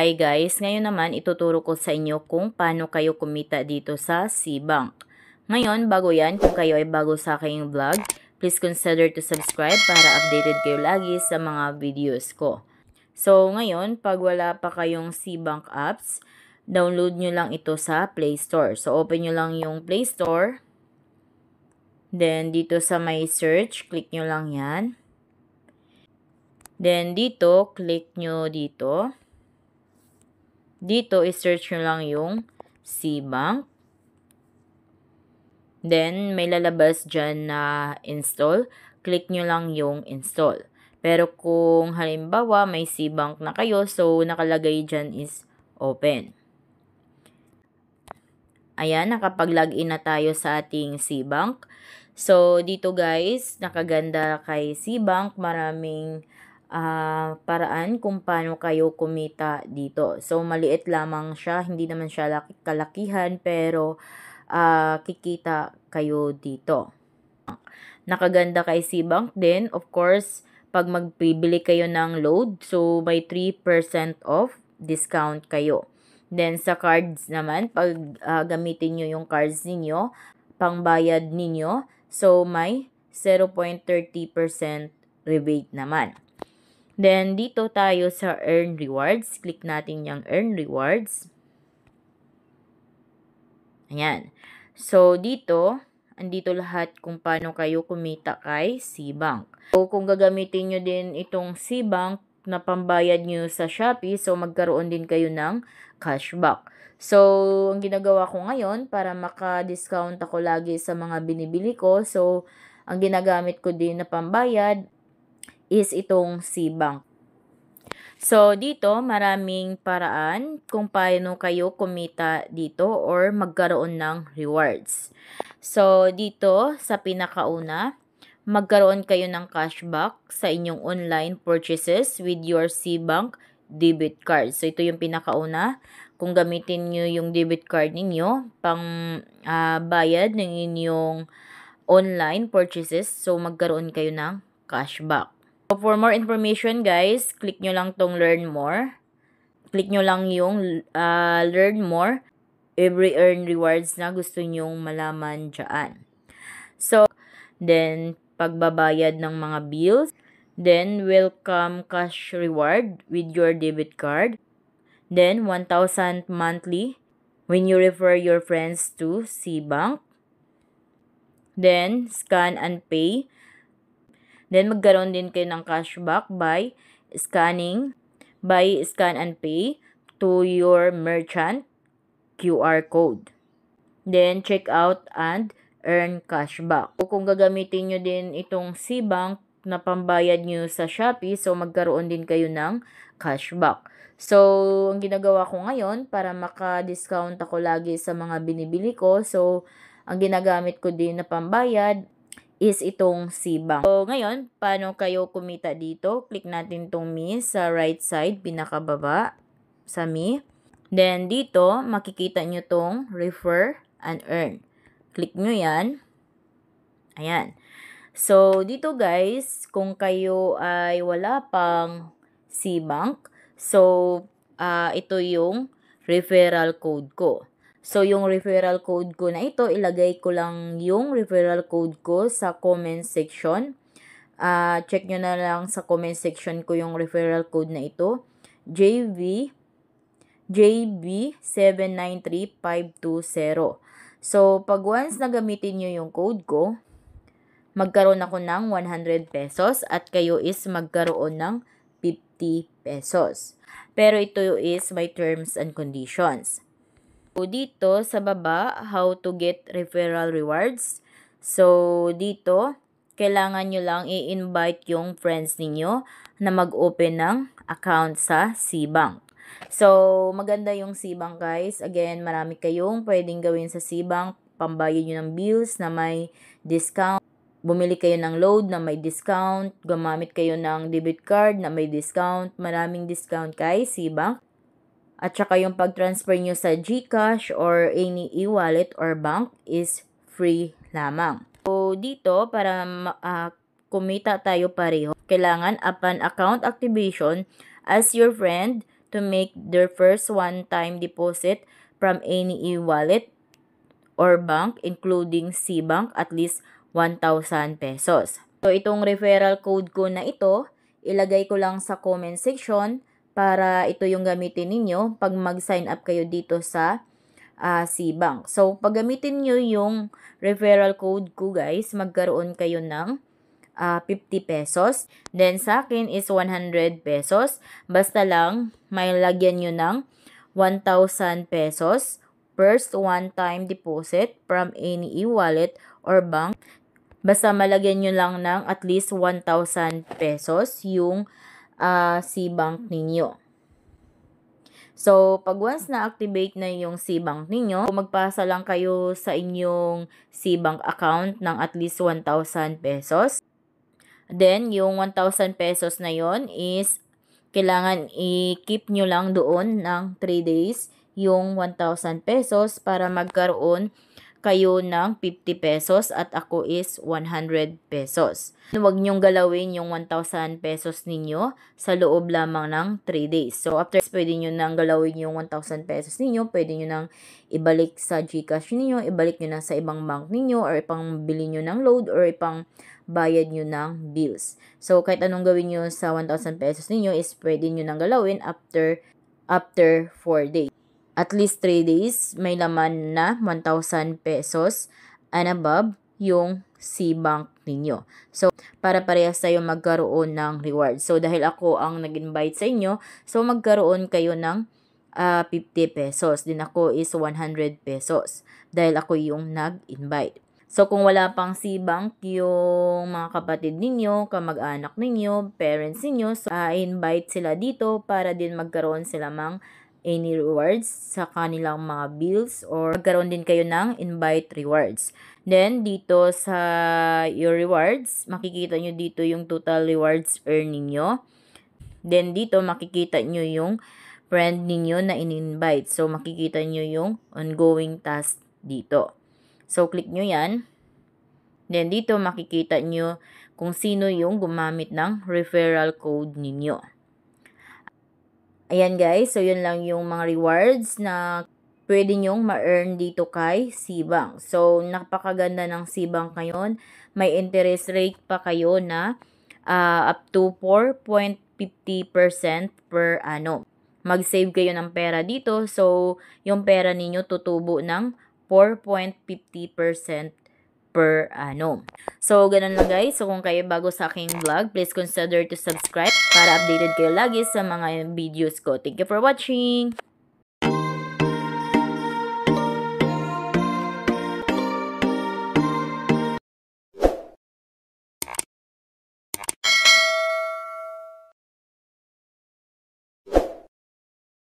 Hi guys, ngayon naman ituturo ko sa inyo kung paano kayo kumita dito sa Cbank. Ngayon, bago yan, kung kayo ay bago sa aking vlog, please consider to subscribe para updated kayo lagi sa mga videos ko. So ngayon, pag wala pa kayong Cbank apps, download nyo lang ito sa Play Store. So open nyo lang yung Play Store. Then dito sa may search, click nyo lang yan. Then dito, click nyo dito. Dito, i-search nyo lang yung Cbank. Then, may lalabas dyan na install. Click nyo lang yung install. Pero kung halimbawa may Cbank na kayo, so nakalagay dyan is open. Ayan, nakapag-login na tayo sa ating Cbank. So, dito guys, nakaganda kay Cbank. Maraming paraan kung paano kayo kumita dito. So, maliit lamang siya. Hindi naman siya kalakihan, pero kikita kayo dito. Nakaganda kay Cbank din. Of course, pag magbibili kayo ng load, so may 3% off discount kayo. Then, sa cards naman, pag gamitin nyo yung cards ninyo, pangbayad ninyo, so may 0.30% rebate naman. Then, dito tayo sa Earn Rewards. Click natin yung Earn Rewards. Ayan. So, dito, andito lahat kung paano kayo kumita kay Cbank. So, kung gagamitin nyo din itong Cbank na pambayad nyo sa Shopee, so magkaroon din kayo ng cashback. So, ang ginagawa ko ngayon, para maka-discount ako lagi sa mga binibili ko, so, ang ginagamit ko din na pambayad is itong Cbank. So, dito, maraming paraan kung paano kayo kumita dito or magkaroon ng rewards. So, dito, sa pinakauna, magkaroon kayo ng cashback sa inyong online purchases with your Cbank debit card. So, ito yung pinakauna. Kung gamitin nyo yung debit card ninyo, pang bayad ng inyong online purchases, so magkaroon kayo ng cashback. So, for more information guys, click nyo lang tong learn more. Click nyo lang yung learn more. Every earn rewards na gusto nyong malaman dyan. So, then, pagbabayad ng mga bills. Then, welcome cash reward with your debit card. Then, 1,000 monthly when you refer your friends to Cbank. Then, scan and pay. Then, magkaroon din kayo ng cashback by scan and pay to your merchant QR code. Then, check out and earn cashback. So, kung gagamitin nyo din itong Cbank na pambayad nyo sa Shopee, so magkaroon din kayo ng cashback. So, ang ginagawa ko ngayon, para maka-discount ako lagi sa mga binibili ko, so, ang ginagamit ko din na pambayad is itong Cbank. So, ngayon, paano kayo kumita dito? Click natin itong Me sa right side, pinakababa, sa Me. Then, dito, makikita nyo itong Refer and Earn. Click nyo yan. Ayan. So, dito guys, kung kayo ay wala pang Cbank, so, ito yung referral code ko. So, yung referral code ko na ito, ilagay ko lang yung referral code ko sa comment section. Check nyo na lang sa comment section ko yung referral code na ito. JB793520. So, pag once na gamitin nyo yung code ko, magkaroon ako ng 100 pesos at kayo is magkaroon ng 50 pesos. Pero ito is by terms and conditions. So, dito sa baba, how to get referral rewards. So, dito, kailangan nyo lang i-invite yung friends ninyo na mag-open ng account sa Cbank. So, maganda yung Cbank guys. Again, marami kayong pwedeng gawin sa Cbank. Pambayad nyo ng bills na may discount. Bumili kayo ng load na may discount. Gumamit kayo ng debit card na may discount. Maraming discount kay Cbank. At saka yung pag-transfer nyo sa GCash or any e-wallet or bank is free lamang. So, dito, para kumita tayo pareho, kailangan upon account activation, ask your friend to make their first one-time deposit from any e-wallet or bank, including C-Bank, at least 1,000 pesos. So, itong referral code ko na ito, ilagay ko lang sa comment section para ito yung gamitin ninyo pag mag-sign up kayo dito sa C-Bank. So, pag gamitin nyo yung referral code ko guys, magkaroon kayo ng 50 pesos. Then, sa akin is 100 pesos. Basta lang, may lagyan nyo ng 1,000 pesos. First one-time deposit from any e-wallet or bank. Basta malagyan nyo lang ng at least 1,000 pesos yung C-Bank ninyo. So, pag once na-activate na yung C-Bank ninyo, magpasa lang kayo sa inyong C-Bank account ng at least 1,000 pesos. Then, yung 1,000 pesos na yon is kailangan i-keep nyo lang doon ng 3 days yung 1,000 pesos para magkaroon kayo ng 50 pesos at ako is 100 pesos. Huwag nyong galawin yung 1,000 pesos ninyo sa loob lamang ng 3 days. So, after pwede nyo nang galawin yung 1,000 pesos ninyo, pwede nyo nang ibalik sa GCash ninyo, ibalik nyo na sa ibang bank ninyo, or ipang bili nyo ng load, or ipang bayad nyo ng bills. So, kahit anong gawin nyo sa 1,000 pesos ninyo is pwede nyo nang galawin after 4 days. At least 3 days, may laman na 1,000 pesos and above yung C-Bank ninyo. So, para parehas tayo magkaroon ng reward. So, dahil ako ang nag-invite sa inyo, so magkaroon kayo ng 50 pesos. Din ako is 100 pesos dahil ako yung nag-invite. So, kung wala pang C-Bank, yung mga kapatid ninyo, kamag-anak ninyo, parents ninyo, so, invite sila dito para din magkaroon sila mang any rewards sa kanilang mga bills or magkaroon din kayo ng invite rewards. Then, dito sa your rewards, makikita nyo dito yung total rewards earning nyo. Then, dito makikita nyo yung friend ninyo na in-invite. So, makikita nyo yung ongoing task dito. So, click nyo yan. Then, dito makikita nyo kung sino yung gumamit ng referral code ninyo. Ayan guys, so yun lang yung mga rewards na pwede nyong ma-earn dito kay C-Bank. So, napakaganda ng C-Bank ngayon. May interest rate pa kayo na up to 4.50% per annum. Mag-save kayo ng pera dito. So, yung pera ninyo tutubo ng 4.50% per annum. So, ganun lang guys. So, kung kayo bago sa aking vlog, please consider to subscribe para updated kayo lagi sa mga videos ko. Thank you for watching!